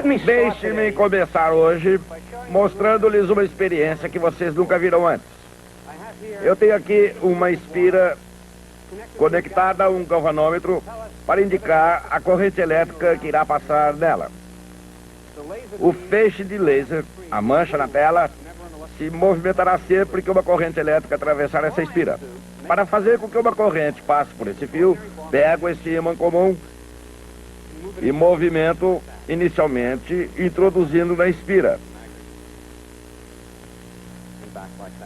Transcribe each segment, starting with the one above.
Deixe-me começar hoje mostrando-lhes uma experiência que vocês nunca viram antes. Eu tenho aqui uma espira conectada a um galvanômetro para indicar a corrente elétrica que irá passar nela. O feixe de laser, a mancha na tela, se movimentará sempre que uma corrente elétrica atravessar essa espira. Para fazer com que uma corrente passe por esse fio, pego esse ímã comum e movimento inicialmente introduzindo na espira.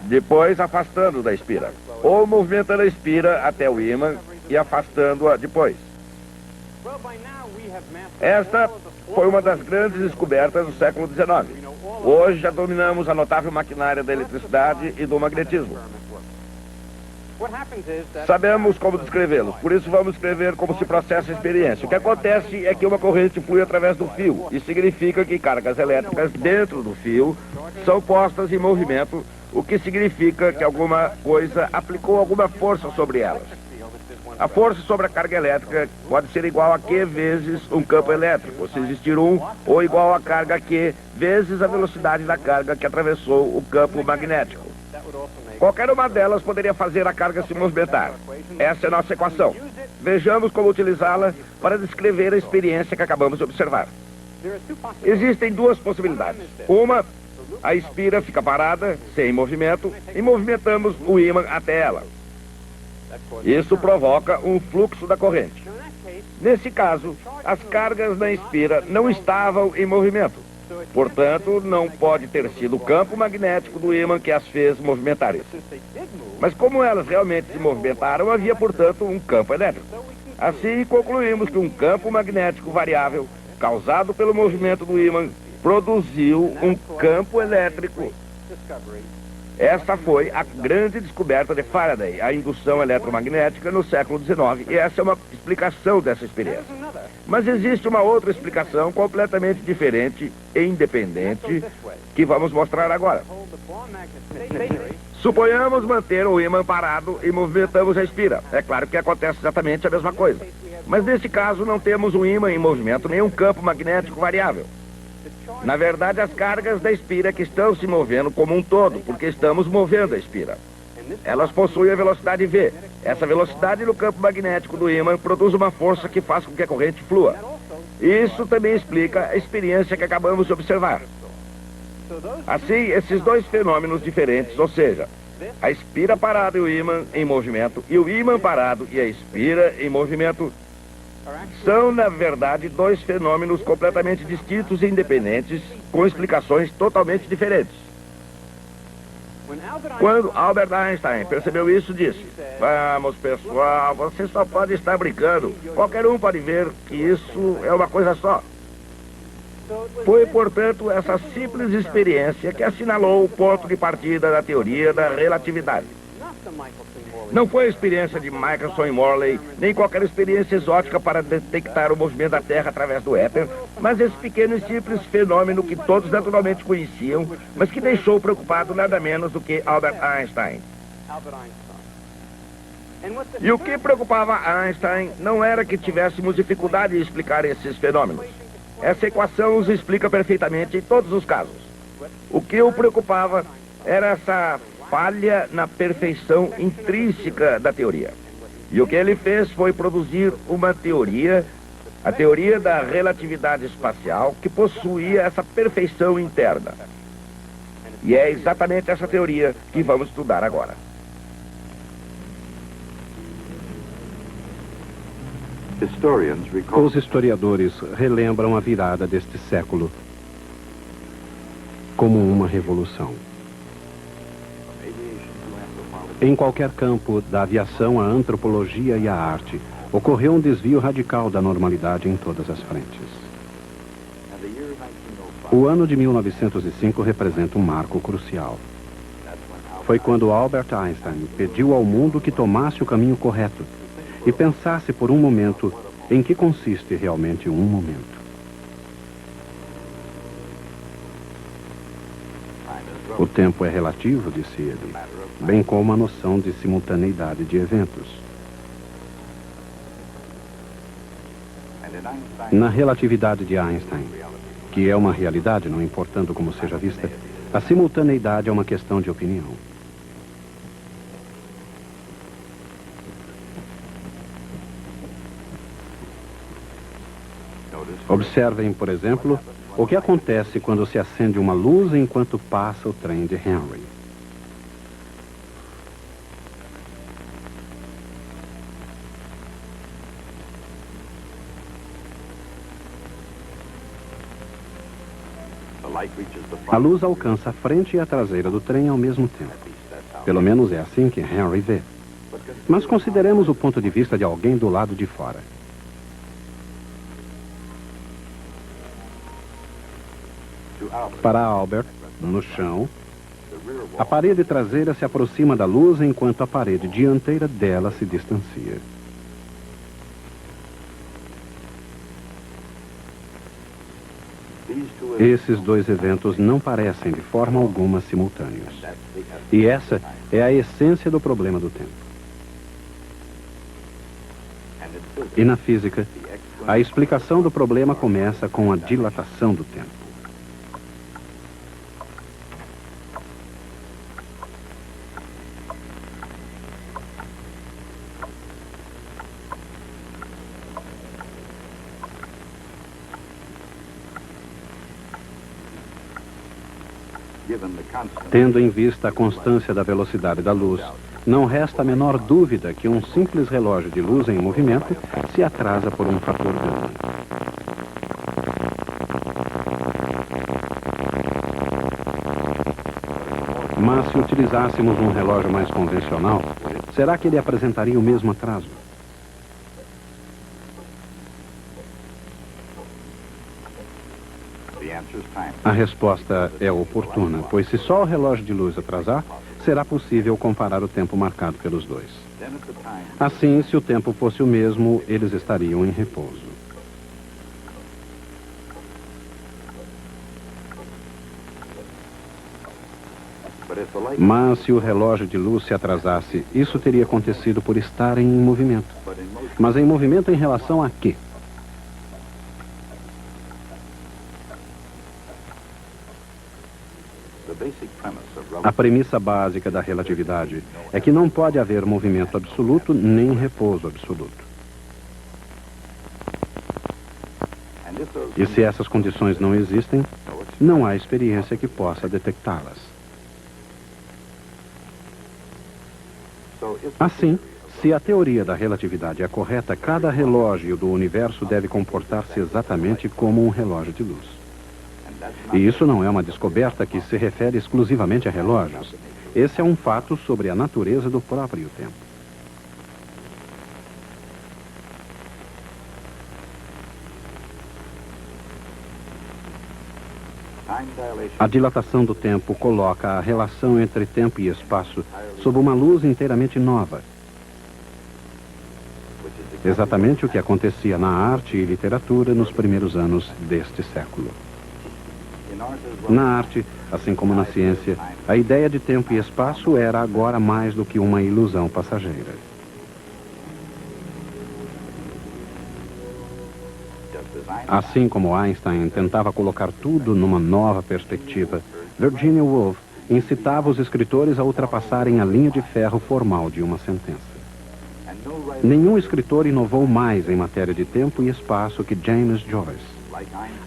Depois afastando da espira. Ou movimentando a espira até o ímã e afastando-a depois. Esta foi uma das grandes descobertas do século XIX. Hoje já dominamos a notável maquinária da eletricidade e do magnetismo. Sabemos como descrevê-los, por isso vamos descrever como se processa a experiência. O que acontece é que uma corrente flui através do fio. Isso significa que cargas elétricas dentro do fio são postas em movimento, o que significa que alguma coisa aplicou alguma força sobre elas. A força sobre a carga elétrica pode ser igual a Q vezes um campo elétrico, se existir um, ou igual a carga Q vezes a velocidade da carga que atravessou o campo magnético. Qualquer uma delas poderia fazer a carga se movimentar. Essa é a nossa equação. Vejamos como utilizá-la para descrever a experiência que acabamos de observar. Existem duas possibilidades. Uma, a espira fica parada, sem movimento, e movimentamos o ímã até ela. Isso provoca um fluxo da corrente. Nesse caso, as cargas na espira não estavam em movimento. Portanto, não pode ter sido o campo magnético do ímã que as fez movimentarem. Mas como elas realmente se movimentaram, havia, portanto, um campo elétrico. Assim, concluímos que um campo magnético variável, causado pelo movimento do ímã, produziu um campo elétrico. Essa foi a grande descoberta de Faraday, a indução eletromagnética no século XIX. E essa é uma explicação dessa experiência. Mas existe uma outra explicação completamente diferente e independente que vamos mostrar agora. Suponhamos manter o ímã parado e movimentamos a espira. É claro que acontece exatamente a mesma coisa. Mas nesse caso não temos um ímã em movimento nem um campo magnético variável. Na verdade, as cargas da espira que estão se movendo como um todo, porque estamos movendo a espira. Elas possuem a velocidade V. Essa velocidade no campo magnético do ímã produz uma força que faz com que a corrente flua. Isso também explica a experiência que acabamos de observar. Assim, esses dois fenômenos diferentes, ou seja, a espira parada e o ímã em movimento, e o ímã parado e a espira em movimento, são, na verdade, dois fenômenos completamente distintos e independentes, com explicações totalmente diferentes. Quando Albert Einstein percebeu isso, disse: "Vamos, pessoal, vocês só podem estar brincando. Qualquer um pode ver que isso é uma coisa só." Foi, portanto, essa simples experiência que assinalou o ponto de partida da teoria da relatividade. Não foi a experiência de Michelson e Morley, nem qualquer experiência exótica para detectar o movimento da Terra através do éter, mas esse pequeno e simples fenômeno que todos naturalmente conheciam, mas que deixou preocupado nada menos do que Albert Einstein. E o que preocupava Einstein não era que tivéssemos dificuldade em explicar esses fenômenos. Essa equação os explica perfeitamente em todos os casos. O que o preocupava era essa falha na perfeição intrínseca da teoria. E o que ele fez foi produzir uma teoria, a teoria da relatividade espacial, que possuía essa perfeição interna. E é exatamente essa teoria que vamos estudar agora. Os historiadores relembram a virada deste século como uma revolução. Em qualquer campo, da aviação à antropologia e à arte, ocorreu um desvio radical da normalidade em todas as frentes. O ano de 1905 representa um marco crucial. Foi quando Albert Einstein pediu ao mundo que tomasse o caminho correto e pensasse por um momento em que consiste realmente um momento. O tempo é relativo, disse ele, bem como a noção de simultaneidade de eventos. Na relatividade de Einstein, que é uma realidade, não importando como seja vista, a simultaneidade é uma questão de opinião. Observem, por exemplo, o que acontece quando se acende uma luz enquanto passa o trem de Henry. A luz alcança a frente e a traseira do trem ao mesmo tempo. Pelo menos é assim que Henry vê. Mas consideremos o ponto de vista de alguém do lado de fora. Para Albert, no chão, a parede traseira se aproxima da luz enquanto a parede dianteira dela se distancia. Esses dois eventos não parecem de forma alguma simultâneos. E essa é a essência do problema do tempo. E na física, a explicação do problema começa com a dilatação do tempo. Tendo em vista a constância da velocidade da luz, não resta a menor dúvida que um simples relógio de luz em movimento se atrasa por um fator gama. Mas se utilizássemos um relógio mais convencional, será que ele apresentaria o mesmo atraso? A resposta é oportuna, pois se só o relógio de luz atrasar, será possível comparar o tempo marcado pelos dois. Assim, se o tempo fosse o mesmo, eles estariam em repouso. Mas se o relógio de luz se atrasasse, isso teria acontecido por estarem em movimento. Mas em movimento em relação a quê? A premissa básica da relatividade é que não pode haver movimento absoluto nem repouso absoluto. E se essas condições não existem, não há experiência que possa detectá-las. Assim, se a teoria da relatividade é correta, cada relógio do universo deve comportar-se exatamente como um relógio de luz. E isso não é uma descoberta que se refere exclusivamente a relógios. Esse é um fato sobre a natureza do próprio tempo. A dilatação do tempo coloca a relação entre tempo e espaço sob uma luz inteiramente nova. Exatamente o que acontecia na arte e literatura nos primeiros anos deste século. Na arte, assim como na ciência, a ideia de tempo e espaço era agora mais do que uma ilusão passageira. Assim como Einstein tentava colocar tudo numa nova perspectiva, Virginia Woolf incitava os escritores a ultrapassarem a linha de ferro formal de uma sentença. Nenhum escritor inovou mais em matéria de tempo e espaço que James Joyce.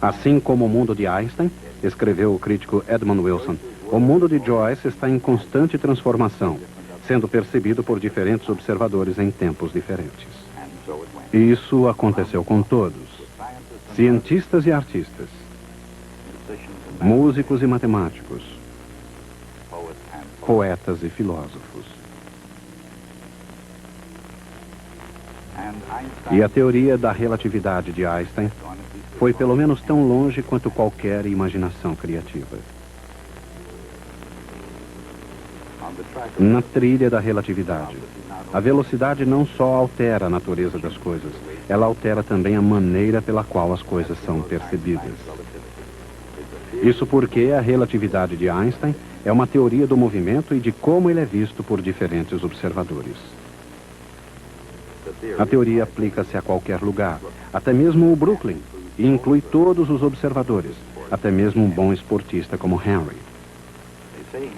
Assim como o mundo de Einstein, escreveu o crítico Edmund Wilson, o mundo de Joyce está em constante transformação, sendo percebido por diferentes observadores em tempos diferentes. Isso aconteceu com todos, cientistas e artistas, músicos e matemáticos, poetas e filósofos. E a teoria da relatividade de Einstein foi pelo menos tão longe quanto qualquer imaginação criativa. Na trilha da relatividade, a velocidade não só altera a natureza das coisas, ela altera também a maneira pela qual as coisas são percebidas. Isso porque a relatividade de Einstein é uma teoria do movimento e de como ele é visto por diferentes observadores. A teoria aplica-se a qualquer lugar, até mesmo o Brooklyn, e inclui todos os observadores, até mesmo um bom esportista como Henry.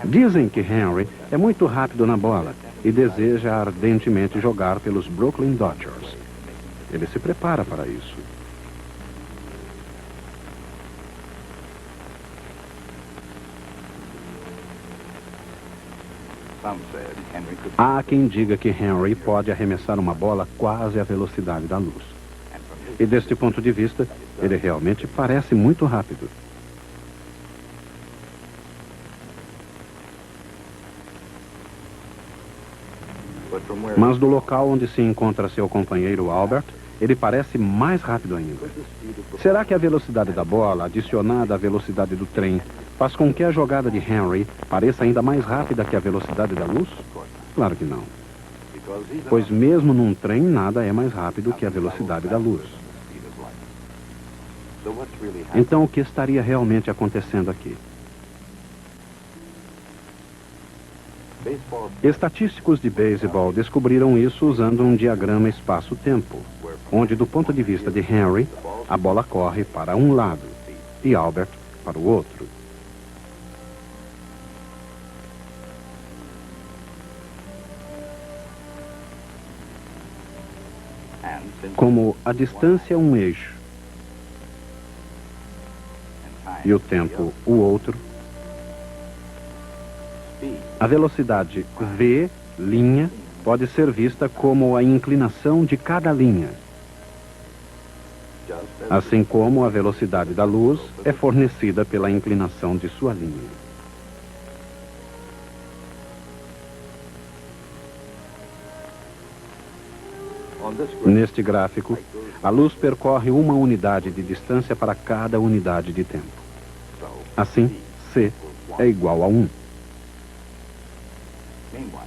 Dizem que Henry é muito rápido na bola e deseja ardentemente jogar pelos Brooklyn Dodgers. Ele se prepara para isso. Há quem diga que Henry pode arremessar uma bola quase à velocidade da luz. E deste ponto de vista, ele realmente parece muito rápido. Mas do local onde se encontra seu companheiro Albert, ele parece mais rápido ainda. Será que a velocidade da bola, adicionada à velocidade do trem, faz com que a jogada de Henry pareça ainda mais rápida que a velocidade da luz? Claro que não. Pois mesmo num trem, nada é mais rápido que a velocidade da luz. Então, o que estaria realmente acontecendo aqui? Estatísticos de beisebol descobriram isso usando um diagrama espaço-tempo, onde, do ponto de vista de Henry, a bola corre para um lado e Albert para o outro. Como a distância é um eixo e o tempo o outro, a velocidade v', pode ser vista como a inclinação de cada linha, assim como a velocidade da luz é fornecida pela inclinação de sua linha. Neste gráfico, a luz percorre uma unidade de distância para cada unidade de tempo. Assim, c é igual a 1.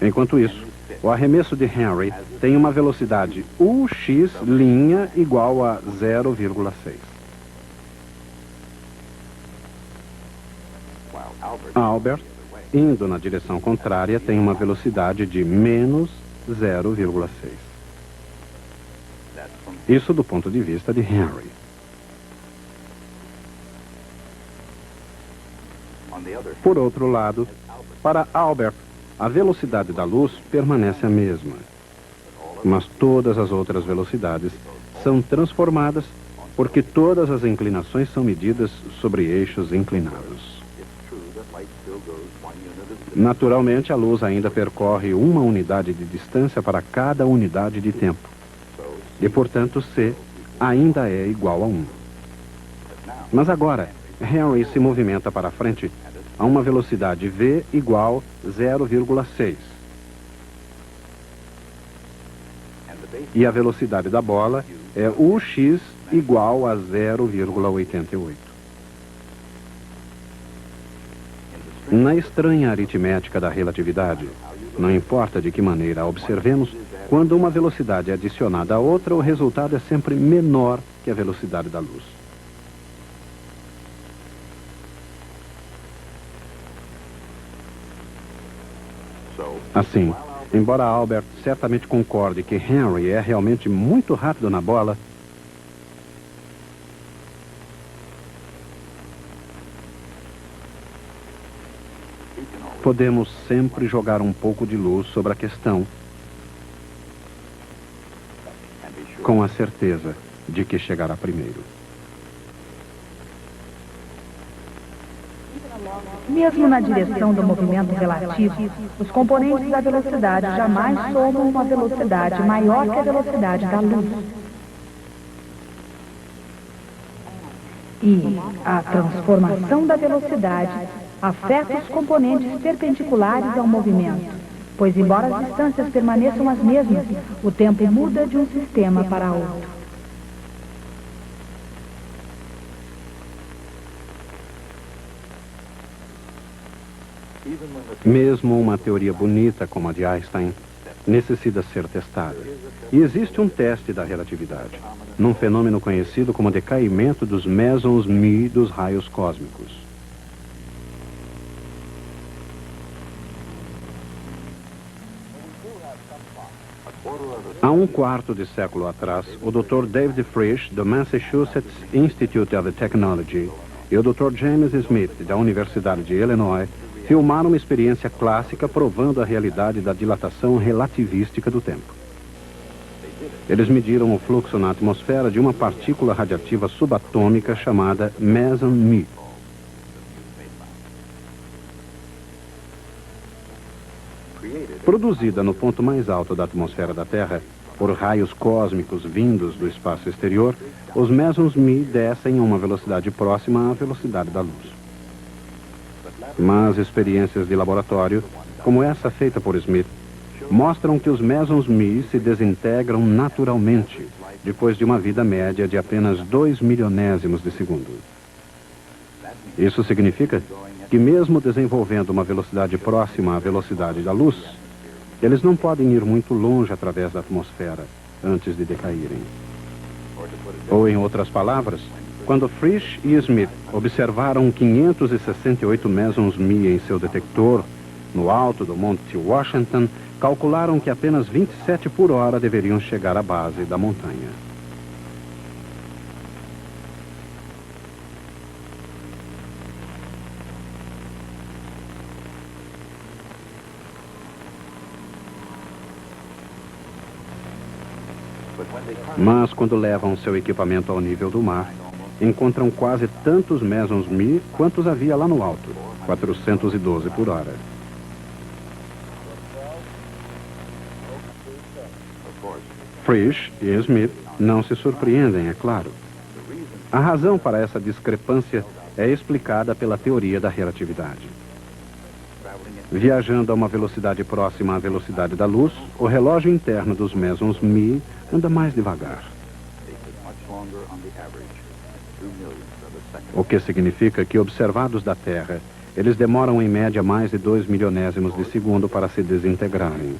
Enquanto isso, o arremesso de Henry tem uma velocidade ux' igual a 0,6. Albert, indo na direção contrária, tem uma velocidade de menos 0,6. Isso do ponto de vista de Henry. Por outro lado, para Albert, a velocidade da luz permanece a mesma. Mas todas as outras velocidades são transformadas porque todas as inclinações são medidas sobre eixos inclinados. Naturalmente, a luz ainda percorre uma unidade de distância para cada unidade de tempo. E, portanto, c ainda é igual a 1. Mas agora, Henry se movimenta para frente a uma velocidade v igual 0,6. E a velocidade da bola é ux igual a 0,88. Na estranha aritmética da relatividade, não importa de que maneira a observemos, quando uma velocidade é adicionada a outra, o resultado é sempre menor que a velocidade da luz. Assim, embora Albert certamente concorde que Henry é realmente muito rápido na bola, podemos sempre jogar um pouco de luz sobre a questão, com a certeza de que chegará primeiro. Mesmo na direção do movimento relativo, os componentes da velocidade jamais somam uma velocidade maior que a velocidade da luz. E a transformação da velocidade afeta os componentes perpendiculares ao movimento, pois embora as distâncias permaneçam as mesmas, o tempo muda de um sistema para outro. Mesmo uma teoria bonita como a de Einstein necessita ser testada. E existe um teste da relatividade, num fenômeno conhecido como decaimento dos mesons μ dos raios cósmicos. Há um quarto de século atrás, o Dr. David Frisch, do Massachusetts Institute of Technology, e o Dr. James Smith, da Universidade de Illinois, filmaram uma experiência clássica provando a realidade da dilatação relativística do tempo. Eles mediram o fluxo na atmosfera de uma partícula radiativa subatômica chamada meson-mi. Produzida no ponto mais alto da atmosfera da Terra, por raios cósmicos vindos do espaço exterior, os mesons-mi descem a uma velocidade próxima à velocidade da luz. Mas experiências de laboratório, como essa feita por Smith, mostram que os mesons-mi se desintegram naturalmente, depois de uma vida média de apenas 2 milionésimos de segundo. Isso significa que mesmo desenvolvendo uma velocidade próxima à velocidade da luz, eles não podem ir muito longe através da atmosfera antes de decaírem. Ou, em outras palavras, quando Frisch e Smith observaram 568 mesons-mi em seu detector, no alto do Monte Washington, calcularam que apenas 27 por hora deveriam chegar à base da montanha. Mas, quando levam seu equipamento ao nível do mar, encontram quase tantos mesons-mi quantos havia lá no alto, 412 por hora. Frisch e Smith não se surpreendem, é claro. A razão para essa discrepância é explicada pela teoria da relatividade. Viajando a uma velocidade próxima à velocidade da luz, o relógio interno dos mesons-mi anda mais devagar. O que significa que, observados da Terra, eles demoram em média mais de 2 milionésimos de segundo para se desintegrarem.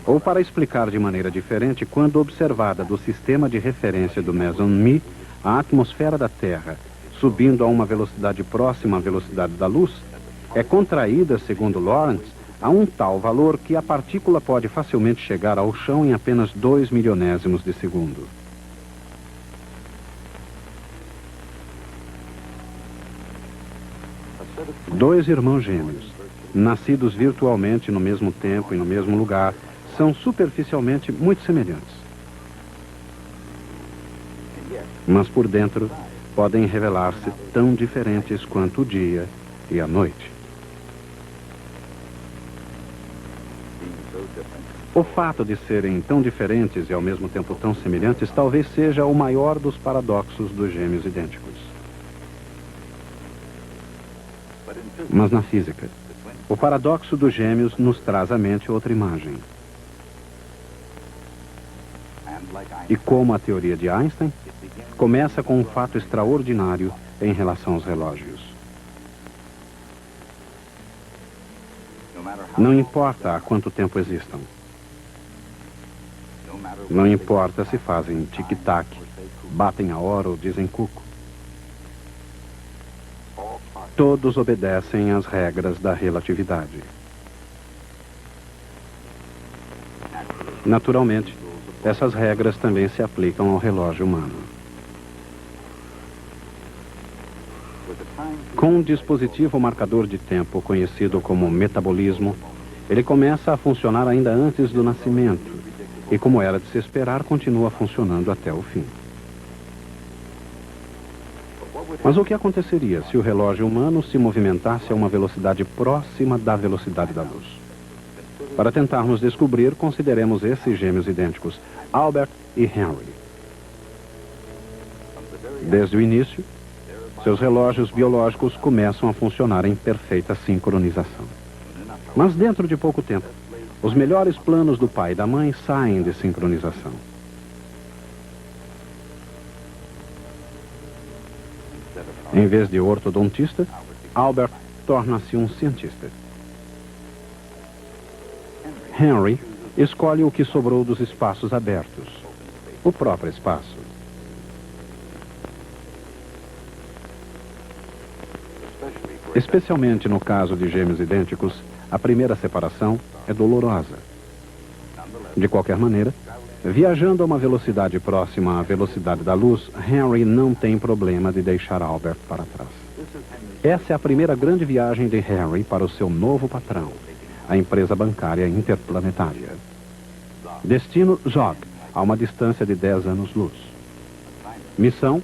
Ou, para explicar de maneira diferente, quando observada do sistema de referência do meson-mi, a atmosfera da Terra, subindo a uma velocidade próxima à velocidade da luz, é contraída, segundo Lorentz, a um tal valor que a partícula pode facilmente chegar ao chão em apenas 2 milionésimos de segundo. Dois irmãos gêmeos, nascidos virtualmente no mesmo tempo e no mesmo lugar, são superficialmente muito semelhantes. Mas por dentro podem revelar-se tão diferentes quanto o dia e a noite. O fato de serem tão diferentes e ao mesmo tempo tão semelhantes talvez seja o maior dos paradoxos dos gêmeos idênticos. Mas na física, o paradoxo dos gêmeos nos traz à mente outra imagem. E como a teoria de Einstein, começa com um fato extraordinário em relação aos relógios. Não importa há quanto tempo existam. Não importa se fazem tic-tac, batem a hora ou dizem cuco. Todos obedecem às regras da relatividade. Naturalmente, essas regras também se aplicam ao relógio humano. Com um dispositivo marcador de tempo conhecido como metabolismo, ele começa a funcionar ainda antes do nascimento e, como era de se esperar, continua funcionando até o fim. Mas o que aconteceria se o relógio humano se movimentasse a uma velocidade próxima da velocidade da luz? Para tentarmos descobrir, consideremos esses gêmeos idênticos, Albert e Henry. Desde o início, seus relógios biológicos começam a funcionar em perfeita sincronização. Mas dentro de pouco tempo, os melhores planos do pai e da mãe saem de sincronização. Em vez de ortodontista, Albert torna-se um cientista. Henry escolhe o que sobrou dos espaços abertos, o próprio espaço. Especialmente no caso de gêmeos idênticos, a primeira separação é dolorosa. De qualquer maneira, viajando a uma velocidade próxima à velocidade da luz, Henry não tem problema de deixar Albert para trás. Essa é a primeira grande viagem de Henry para o seu novo patrão, a empresa bancária interplanetária. Destino Zog, a uma distância de 10 anos-luz. Missão: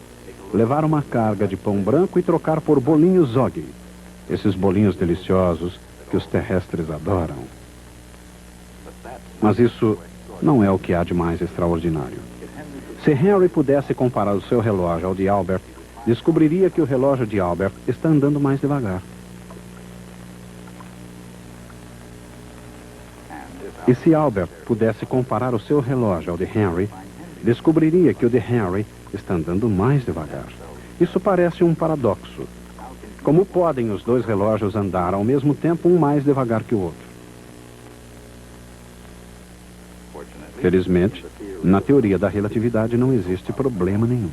levar uma carga de pão branco e trocar por bolinhos Zog. Esses bolinhos deliciosos que os terrestres adoram. Mas isso não é o que há de mais extraordinário. Se Henry pudesse comparar o seu relógio ao de Albert, descobriria que o relógio de Albert está andando mais devagar. E se Albert pudesse comparar o seu relógio ao de Henry, descobriria que o de Henry está andando mais devagar. Isso parece um paradoxo. Como podem os dois relógios andar ao mesmo tempo, um mais devagar que o outro? Felizmente, na teoria da relatividade não existe problema nenhum.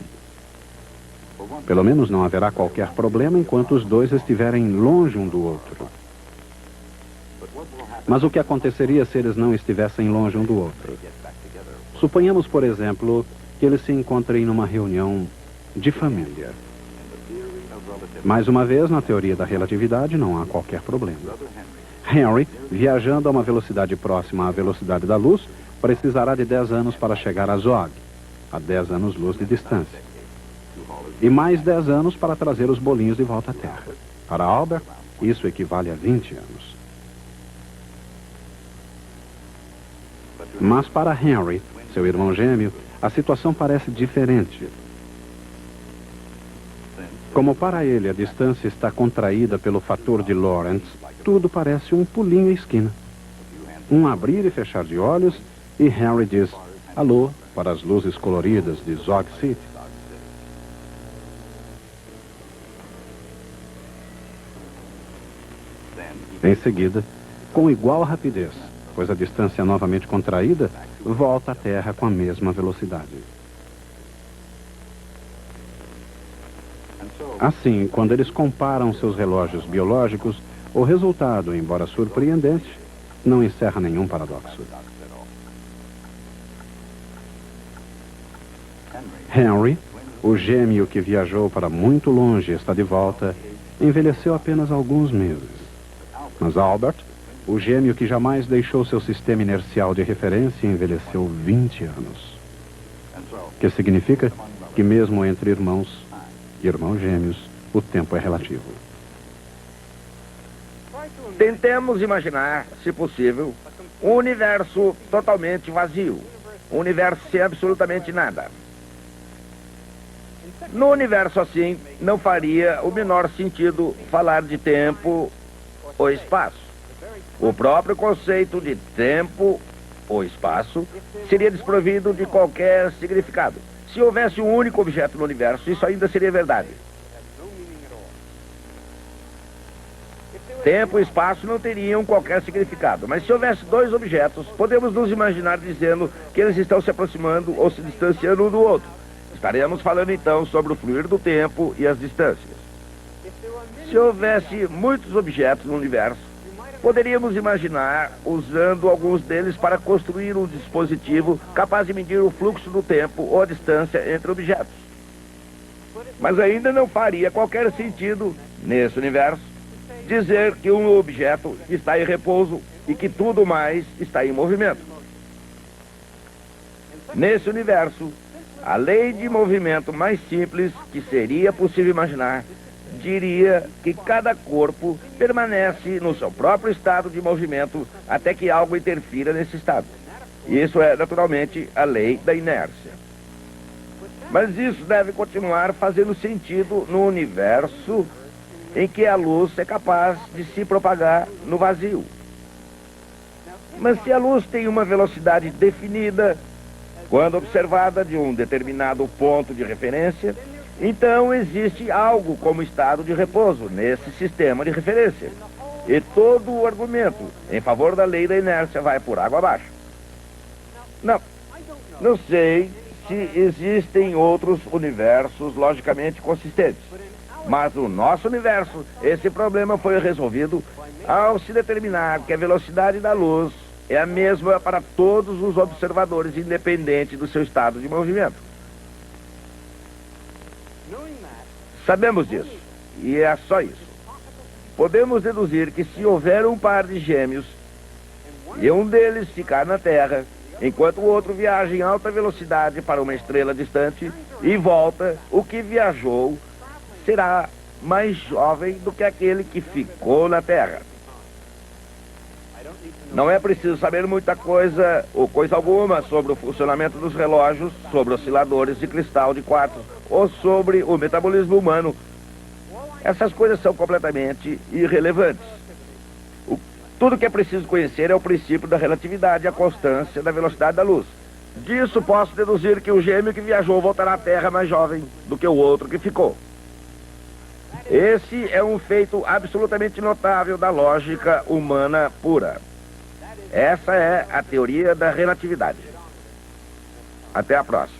Pelo menos não haverá qualquer problema enquanto os dois estiverem longe um do outro. Mas o que aconteceria se eles não estivessem longe um do outro? Suponhamos, por exemplo, que eles se encontrem numa reunião de família. Mais uma vez, na teoria da relatividade, não há qualquer problema. Henry, viajando a uma velocidade próxima à velocidade da luz, precisará de 10 anos para chegar a Zog, a 10 anos-luz de distância. E mais 10 anos para trazer os bolinhos de volta à Terra. Para Albert, isso equivale a 20 anos. Mas para Henry, seu irmão gêmeo, a situação parece diferente. Como para ele a distância está contraída pelo fator de Lorentz, tudo parece um pulinho à esquina. Um abrir e fechar de olhos, e Henry diz alô para as luzes coloridas de Zog City. Em seguida, com igual rapidez, pois a distância é novamente contraída, volta à Terra com a mesma velocidade. Assim, quando eles comparam seus relógios biológicos, o resultado, embora surpreendente, não encerra nenhum paradoxo. Henry, o gêmeo que viajou para muito longe e está de volta, envelheceu apenas alguns meses. Mas Albert, o gêmeo que jamais deixou seu sistema inercial de referência, envelheceu 20 anos. O que significa que mesmo entre irmãos gêmeos, o tempo é relativo. Tentemos imaginar, se possível, um universo totalmente vazio. Um universo sem absolutamente nada. No universo assim, não faria o menor sentido falar de tempo ou espaço. O próprio conceito de tempo ou espaço seria desprovido de qualquer significado. Se houvesse um único objeto no universo, isso ainda seria verdade. Tempo e espaço não teriam qualquer significado, mas se houvesse dois objetos, podemos nos imaginar dizendo que eles estão se aproximando ou se distanciando um do outro. Estaremos falando então sobre o fluir do tempo e as distâncias. Se houvesse muitos objetos no universo, poderíamos imaginar usando alguns deles para construir um dispositivo capaz de medir o fluxo do tempo ou a distância entre objetos. Mas ainda não faria qualquer sentido, nesse universo, dizer que um objeto está em repouso e que tudo mais está em movimento. Nesse universo, a lei de movimento mais simples que seria possível imaginar diria que cada corpo permanece no seu próprio estado de movimento até que algo interfira nesse estado. E isso é, naturalmente, a lei da inércia. Mas isso deve continuar fazendo sentido no universo em que a luz é capaz de se propagar no vazio. Mas se a luz tem uma velocidade definida, quando observada de um determinado ponto de referência, então existe algo como estado de repouso nesse sistema de referência. E todo o argumento em favor da lei da inércia vai por água abaixo. Não sei se existem outros universos logicamente consistentes. Mas no nosso universo, esse problema foi resolvido ao se determinar que a velocidade da luz é a mesma para todos os observadores, independente do seu estado de movimento. Sabemos disso. e é só isso. Podemos deduzir que se houver um par de gêmeos e um deles ficar na Terra, enquanto o outro viaja em alta velocidade para uma estrela distante e volta, o que viajou será mais jovem do que aquele que ficou na Terra. Não é preciso saber muita coisa ou coisa alguma sobre o funcionamento dos relógios, sobre osciladores de cristal de quartzo ou sobre o metabolismo humano. Essas coisas são completamente irrelevantes. Tudo que é preciso conhecer é o princípio da relatividade e a constância da velocidade da luz. Disso posso deduzir que o gêmeo que viajou voltará à Terra mais jovem do que o outro que ficou. Esse é um feito absolutamente notável da lógica humana pura. Essa é a teoria da relatividade. Até a próxima.